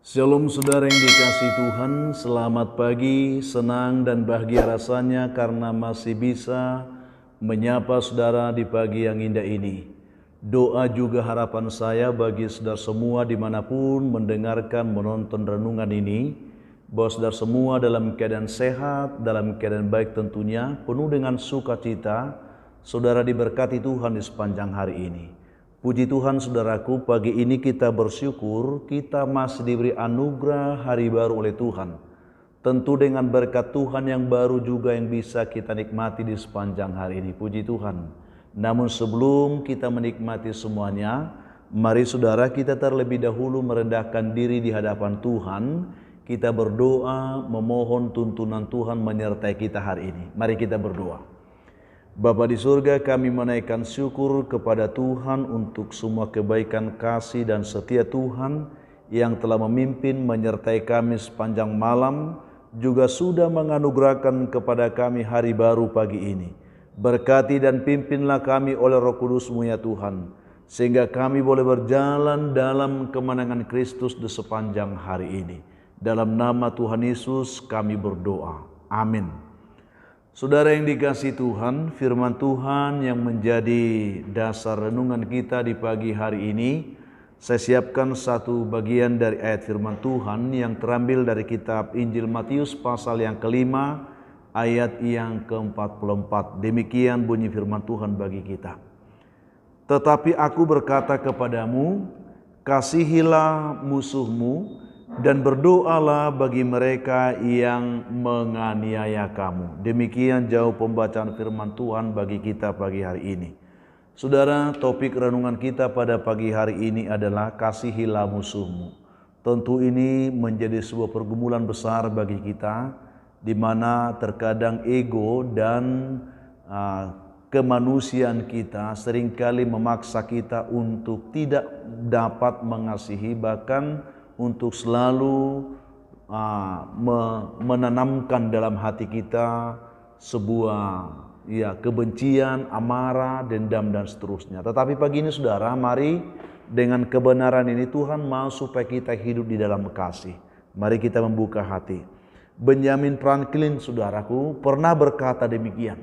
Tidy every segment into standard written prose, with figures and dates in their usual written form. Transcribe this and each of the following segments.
Shalom saudara yang dikasihi Tuhan, selamat pagi, senang dan bahagia rasanya karena masih bisa menyapa saudara di pagi yang indah ini. Doa juga harapan saya bagi saudara semua dimanapun mendengarkan, menonton renungan ini, bahwa saudara semua dalam keadaan sehat, dalam keadaan baik tentunya, penuh dengan sukacita, saudara diberkati Tuhan di sepanjang hari ini. Puji Tuhan saudaraku, pagi ini kita bersyukur kita masih diberi anugerah hari baru oleh Tuhan. Tentu dengan berkat Tuhan yang baru juga yang bisa kita nikmati di sepanjang hari ini. Puji Tuhan. Namun sebelum kita menikmati semuanya, mari saudara kita terlebih dahulu merendahkan diri di hadapan Tuhan. Kita berdoa memohon tuntunan Tuhan menyertai kita hari ini. Mari kita berdoa. Bapa di surga, kami menaikkan syukur kepada Tuhan untuk semua kebaikan kasih dan setia Tuhan yang telah memimpin menyertai kami sepanjang malam, juga sudah menganugerahkan kepada kami hari baru pagi ini. Berkati dan pimpinlah kami oleh Roh Kudus-Mu ya Tuhan, sehingga kami boleh berjalan dalam kemenangan Kristus di sepanjang hari ini. Dalam nama Tuhan Yesus kami berdoa. Amin. Saudara yang dikasihi Tuhan, firman Tuhan yang menjadi dasar renungan kita di pagi hari ini, saya siapkan satu bagian dari ayat firman Tuhan yang terambil dari kitab Injil Matius pasal yang kelima, ayat yang ke-44. Demikian bunyi firman Tuhan bagi kita. Tetapi aku berkata kepadamu, kasihilah musuhmu, dan berdoalah bagi mereka yang menganiaya kamu. Demikian jauh pembacaan firman Tuhan bagi kita pagi hari ini. Saudara, topik renungan kita pada pagi hari ini adalah kasihilah musuhmu. Tentu ini menjadi sebuah pergumulan besar bagi kita, di mana terkadang ego dan kemanusiaan kita seringkali memaksa kita untuk tidak dapat mengasihi, bahkan untuk selalu menanamkan dalam hati kita sebuah kebencian, amarah, dendam dan seterusnya. Tetapi pagi ini saudara, mari dengan kebenaran ini Tuhan mau supaya kita hidup di dalam kasih. Mari kita membuka hati. Benjamin Franklin saudaraku pernah berkata demikian.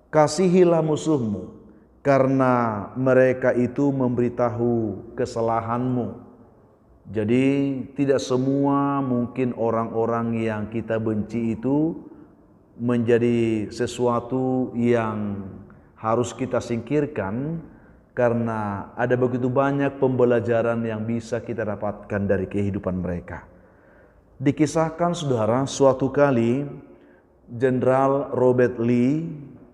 Kasihilah musuhmu karena mereka itu memberitahu kesalahanmu. Jadi tidak semua mungkin orang-orang yang kita benci itu menjadi sesuatu yang harus kita singkirkan, karena ada begitu banyak pembelajaran yang bisa kita dapatkan dari kehidupan mereka. Dikisahkan saudara, suatu kali Jenderal Robert Lee,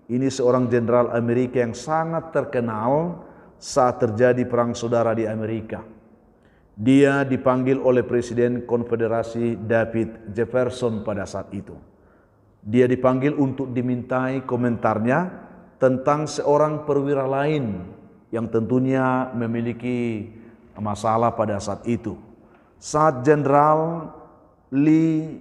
ini seorang jenderal Amerika yang sangat terkenal saat terjadi perang saudara di Amerika. Dia dipanggil oleh Presiden Konfederasi David Jefferson pada saat itu. Dia dipanggil untuk dimintai komentarnya tentang seorang perwira lain yang tentunya memiliki masalah pada saat itu. Saat Jenderal Lee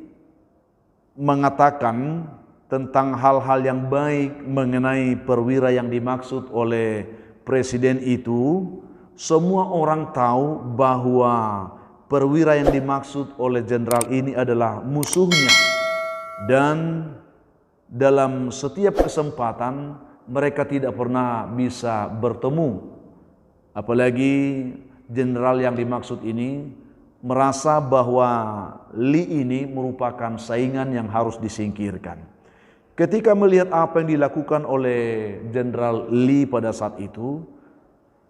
mengatakan tentang hal-hal yang baik mengenai perwira yang dimaksud oleh presiden itu, semua orang tahu bahwa perwira yang dimaksud oleh jenderal ini adalah musuhnya. Dan dalam setiap kesempatan mereka tidak pernah bisa bertemu. Apalagi jenderal yang dimaksud ini merasa bahwa Lee ini merupakan saingan yang harus disingkirkan. Ketika melihat apa yang dilakukan oleh jenderal Lee pada saat itu,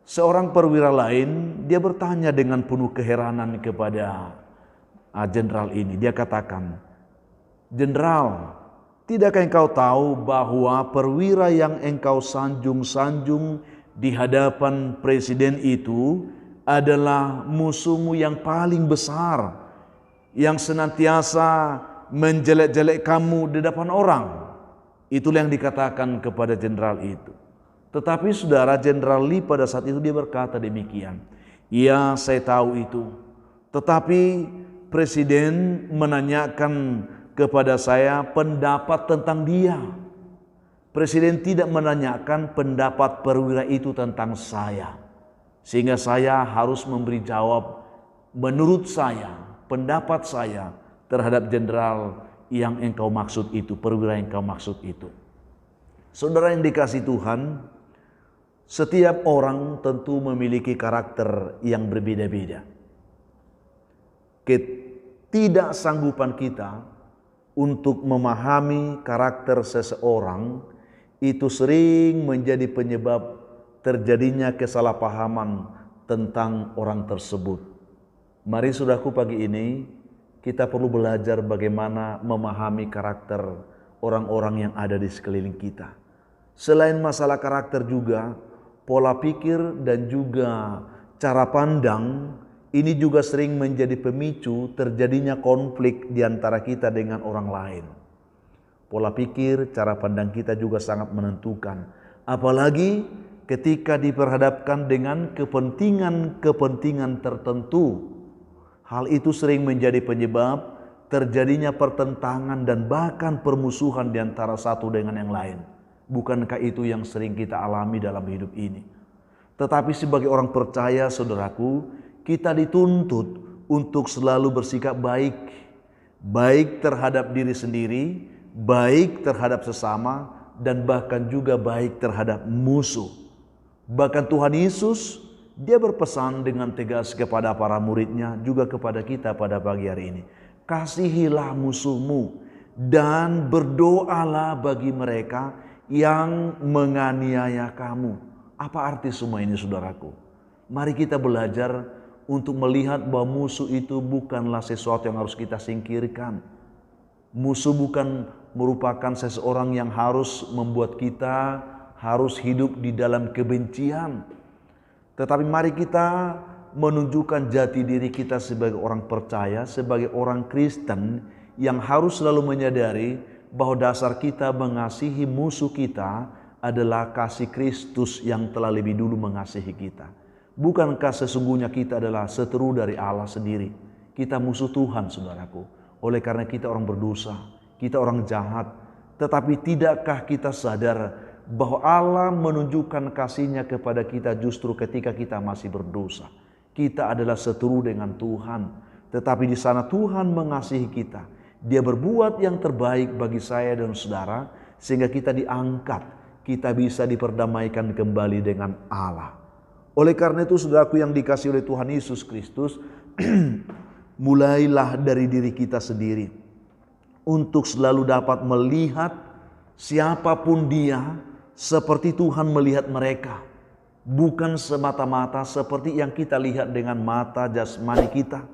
seorang perwira lain, dia bertanya dengan penuh keheranan kepada jenderal ini. Dia katakan, "Jenderal, tidakkah engkau tahu bahwa perwira yang engkau sanjung-sanjung di hadapan presiden itu adalah musuhmu yang paling besar, yang senantiasa menjelek-jelek kamu di depan orang?" Itulah yang dikatakan kepada jenderal itu. Tetapi saudara, Jenderal Lee pada saat itu dia berkata demikian. "Ya, saya tahu itu. Tetapi presiden menanyakan kepada saya pendapat tentang dia. Presiden tidak menanyakan pendapat perwira itu tentang saya. Sehingga saya harus memberi jawab menurut saya pendapat saya terhadap jenderal yang engkau maksud itu, perwira yang engkau maksud itu. Saudara yang dikasihi Tuhan, setiap orang tentu memiliki karakter yang berbeda-beda. Ketidaksanggupan kita untuk memahami karakter seseorang itu sering menjadi penyebab terjadinya kesalahpahaman tentang orang tersebut. Mari saudaraku, pagi ini kita perlu belajar bagaimana memahami karakter orang-orang yang ada di sekeliling kita. Selain masalah karakter juga, pola pikir dan juga cara pandang ini juga sering menjadi pemicu terjadinya konflik di antara kita dengan orang lain. Pola pikir, cara pandang kita juga sangat menentukan. Apalagi ketika diperhadapkan dengan kepentingan-kepentingan tertentu. Hal itu sering menjadi penyebab terjadinya pertentangan dan bahkan permusuhan di antara satu dengan yang lain. Bukankah itu yang sering kita alami dalam hidup ini? Tetapi sebagai orang percaya, saudaraku, kita dituntut untuk selalu bersikap baik. Baik terhadap diri sendiri, baik terhadap sesama, dan bahkan juga baik terhadap musuh. Bahkan Tuhan Yesus, Dia berpesan dengan tegas kepada para muridnya, juga kepada kita pada pagi hari ini. Kasihilah musuhmu dan berdoalah bagi mereka yang menganiaya kamu. Apa arti semua ini, saudaraku? Mari kita belajar untuk melihat bahwa musuh itu bukanlah sesuatu yang harus kita singkirkan. Musuh bukan merupakan seseorang yang harus membuat kita harus hidup di dalam kebencian. Tetapi mari kita menunjukkan jati diri kita sebagai orang percaya, sebagai orang Kristen yang harus selalu menyadari bahwa dasar kita mengasihi musuh kita adalah kasih Kristus yang telah lebih dulu mengasihi kita. Bukankah sesungguhnya kita adalah seteru dari Allah sendiri? Kita musuh Tuhan, saudaraku. Oleh karena kita orang berdosa, kita orang jahat. Tetapi tidakkah kita sadar bahwa Allah menunjukkan kasih-Nya kepada kita justru ketika kita masih berdosa. Kita adalah seteru dengan Tuhan, tetapi di sana Tuhan mengasihi kita. Dia berbuat yang terbaik bagi saya dan saudara sehingga kita diangkat, kita bisa diperdamaikan kembali dengan Allah. Oleh karena itu, saudaraku yang dikasihi oleh Tuhan Yesus Kristus, mulailah dari diri kita sendiri untuk selalu dapat melihat siapapun dia seperti Tuhan melihat mereka. Bukan semata-mata seperti yang kita lihat dengan mata jasmani kita.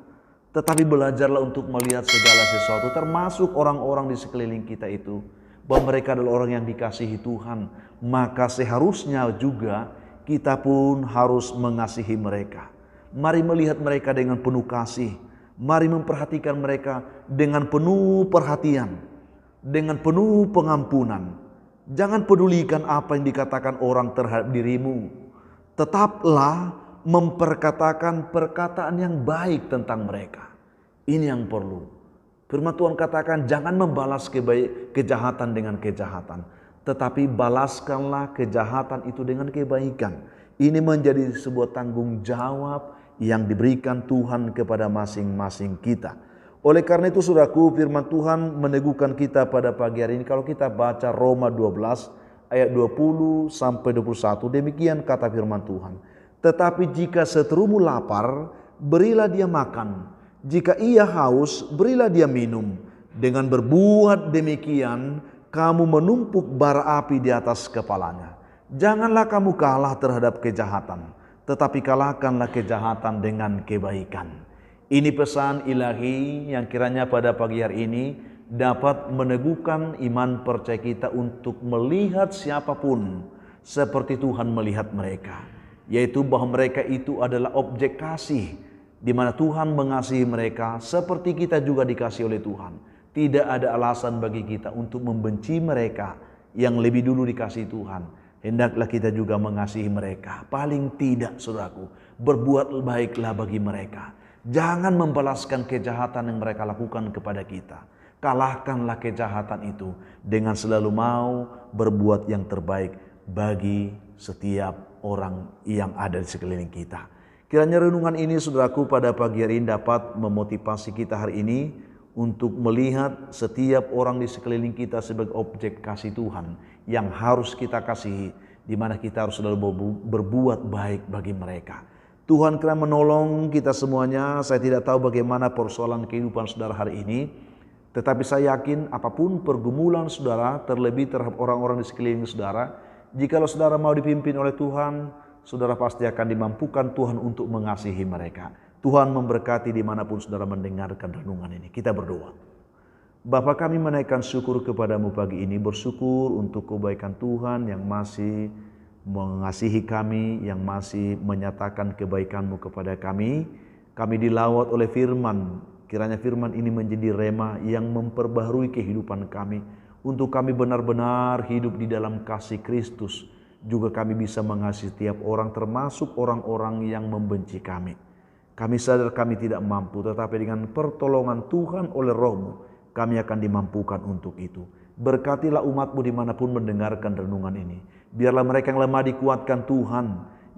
Tetapi belajarlah untuk melihat segala sesuatu, termasuk orang-orang di sekeliling kita itu, bahwa mereka adalah orang yang dikasihi Tuhan. Maka seharusnya juga kita pun harus mengasihi mereka. Mari melihat mereka dengan penuh kasih. Mari memperhatikan mereka dengan penuh perhatian, dengan penuh pengampunan. Jangan pedulikan apa yang dikatakan orang terhadap dirimu. Tetaplah memperkatakan perkataan yang baik tentang mereka. Ini yang perlu. Firman Tuhan katakan, jangan membalas kejahatan dengan kejahatan, tetapi balaskanlah kejahatan itu dengan kebaikan. Ini menjadi sebuah tanggung jawab yang diberikan Tuhan kepada masing-masing kita. Oleh karena itu, saudaraku, firman Tuhan meneguhkan kita pada pagi hari ini. Kalau kita baca Roma 12 ayat 20 sampai 21, demikian kata firman Tuhan. Tetapi jika seterumu lapar, berilah dia makan. Jika ia haus, berilah dia minum. Dengan berbuat demikian, kamu menumpuk bara api di atas kepalanya. Janganlah kamu kalah terhadap kejahatan, tetapi kalahkanlah kejahatan dengan kebaikan. Ini pesan ilahi yang kiranya pada pagi hari ini dapat meneguhkan iman percaya kita untuk melihat siapapun seperti Tuhan melihat mereka. Yaitu bahwa mereka itu adalah objek kasih, di mana Tuhan mengasihi mereka seperti kita juga dikasihi oleh Tuhan. Tidak ada alasan bagi kita untuk membenci mereka yang lebih dulu dikasihi Tuhan. Hendaklah kita juga mengasihi mereka. Paling tidak, saudaraku, berbuat baiklah bagi mereka. Jangan membalaskan kejahatan yang mereka lakukan kepada kita. Kalahkanlah kejahatan itu dengan selalu mau berbuat yang terbaik bagi setiap orang yang ada di sekeliling kita. Kiranya renungan ini saudaraku pada pagi hari ini dapat memotivasi kita hari ini untuk melihat setiap orang di sekeliling kita sebagai objek kasih Tuhan yang harus kita kasihi, di mana kita harus selalu berbuat baik bagi mereka. Tuhan kiranya menolong kita semuanya. Saya tidak tahu bagaimana persoalan kehidupan saudara hari ini, tetapi saya yakin apapun pergumulan saudara, terlebih terhadap orang-orang di sekeliling saudara, jikalau saudara mau dipimpin oleh Tuhan, saudara pasti akan dimampukan Tuhan untuk mengasihi mereka. Tuhan memberkati dimanapun saudara mendengarkan renungan ini. Kita berdoa. Bapa, kami menaikkan syukur kepadamu pagi ini, bersyukur untuk kebaikan Tuhan yang masih mengasihi kami, yang masih menyatakan kebaikan-Mu kepada kami. Kami dilawat oleh firman, kiranya firman ini menjadi rema yang memperbaharui kehidupan kami, untuk kami benar-benar hidup di dalam kasih Kristus. Juga kami bisa mengasihi setiap orang, termasuk orang-orang yang membenci kami. Kami sadar kami tidak mampu, tetapi dengan pertolongan Tuhan oleh Roh-Mu, kami akan dimampukan untuk itu. Berkatilah umat-Mu dimanapun mendengarkan renungan ini. Biarlah mereka yang lemah dikuatkan Tuhan,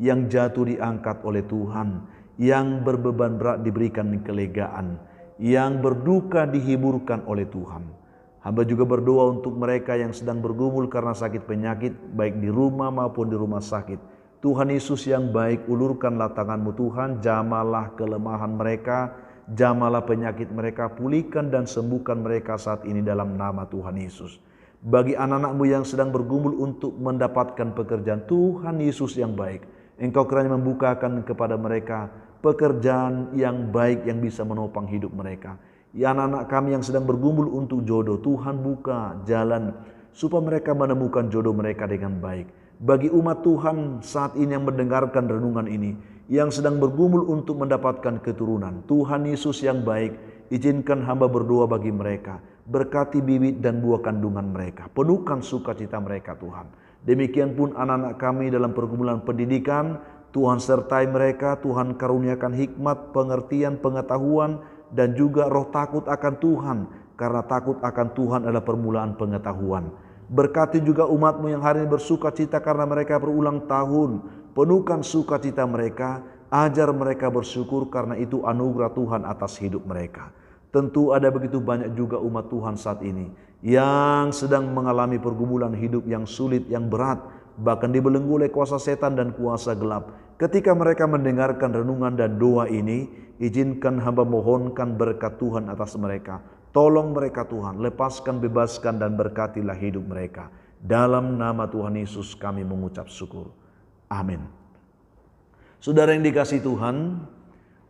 yang jatuh diangkat oleh Tuhan, yang berbeban berat diberikan kelegaan, yang berduka dihiburkan oleh Tuhan. Hamba juga berdoa untuk mereka yang sedang bergumul karena sakit penyakit, baik di rumah maupun di rumah sakit. Tuhan Yesus yang baik, ulurkanlah tangan-Mu Tuhan, jamalah kelemahan mereka, jamalah penyakit mereka, pulihkan dan sembuhkan mereka saat ini dalam nama Tuhan Yesus. Bagi anak-anak-Mu yang sedang bergumul untuk mendapatkan pekerjaan, Tuhan Yesus yang baik, Engkau kiranya membukakan kepada mereka pekerjaan yang baik yang bisa menopang hidup mereka. Ya, anak-anak kami yang sedang bergumul untuk jodoh, Tuhan buka jalan supaya mereka menemukan jodoh mereka dengan baik. Bagi umat Tuhan saat ini yang mendengarkan renungan ini, yang sedang bergumul untuk mendapatkan keturunan, Tuhan Yesus yang baik, izinkan hamba berdoa bagi mereka. Berkati bibit dan buah kandungan mereka, penuhkan sukacita mereka Tuhan. Demikian pun anak-anak kami dalam pergumulan pendidikan, Tuhan sertai mereka, Tuhan karuniakan hikmat, pengertian, pengetahuan, dan juga roh takut akan Tuhan, karena takut akan Tuhan adalah permulaan pengetahuan. Berkati juga umat-Mu yang hari ini bersuka cita karena mereka berulang tahun. Penuhkan sukacita mereka, ajar mereka bersyukur karena itu anugerah Tuhan atas hidup mereka. Tentu ada begitu banyak juga umat Tuhan saat ini yang sedang mengalami pergumulan hidup yang sulit, yang berat, bahkan dibelenggu oleh kuasa setan dan kuasa gelap. Ketika mereka mendengarkan renungan dan doa ini, izinkan hamba mohonkan berkat Tuhan atas mereka. Tolong mereka Tuhan, lepaskan, bebaskan, dan berkatilah hidup mereka. Dalam nama Tuhan Yesus kami mengucap syukur. Amin. Saudara yang dikasihi Tuhan,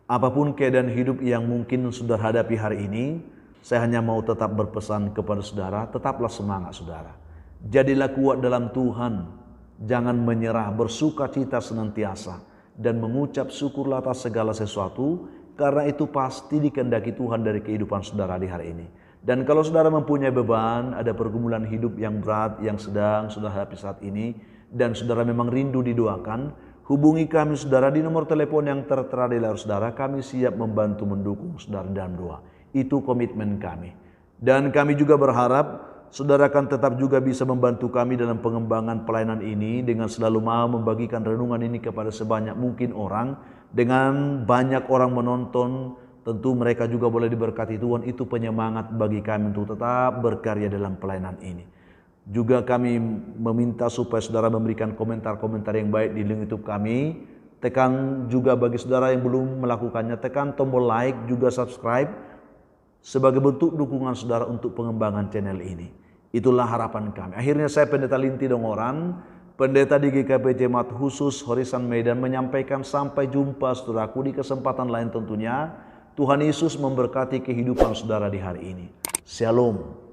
apapun keadaan hidup yang mungkin saudara hadapi hari ini, saya hanya mau tetap berpesan kepada saudara, tetaplah semangat saudara. Jadilah kuat dalam Tuhan, jangan menyerah, bersuka cita senantiasa, dan mengucap syukurlah atas segala sesuatu, karena itu pasti dikehendaki Tuhan dari kehidupan saudara di hari ini. Dan kalau saudara mempunyai beban, ada pergumulan hidup yang berat yang sedang saudara hadapi saat ini, dan saudara memang rindu didoakan, hubungi kami saudara di nomor telepon yang tertera di layar saudara. Kami siap membantu mendukung saudara dalam doa. Itu komitmen kami. Dan kami juga berharap saudara akan tetap juga bisa membantu kami dalam pengembangan pelayanan ini dengan selalu mau membagikan renungan ini kepada sebanyak mungkin orang. Dengan banyak orang menonton, tentu mereka juga boleh diberkati Tuhan. Itu penyemangat bagi kami untuk tetap berkarya dalam pelayanan ini. Juga kami meminta supaya saudara memberikan komentar-komentar yang baik di link YouTube kami. Tekan juga bagi saudara yang belum melakukannya, tekan tombol like, juga subscribe sebagai bentuk dukungan saudara untuk pengembangan channel ini. Itulah harapan kami. Akhirnya saya Pendeta Linti Dongoran, pendeta di GKP Jemaat Khusus Horisan Medan, menyampaikan sampai jumpa saudaraku di kesempatan lain tentunya. Tuhan Yesus memberkati kehidupan saudara di hari ini. Shalom.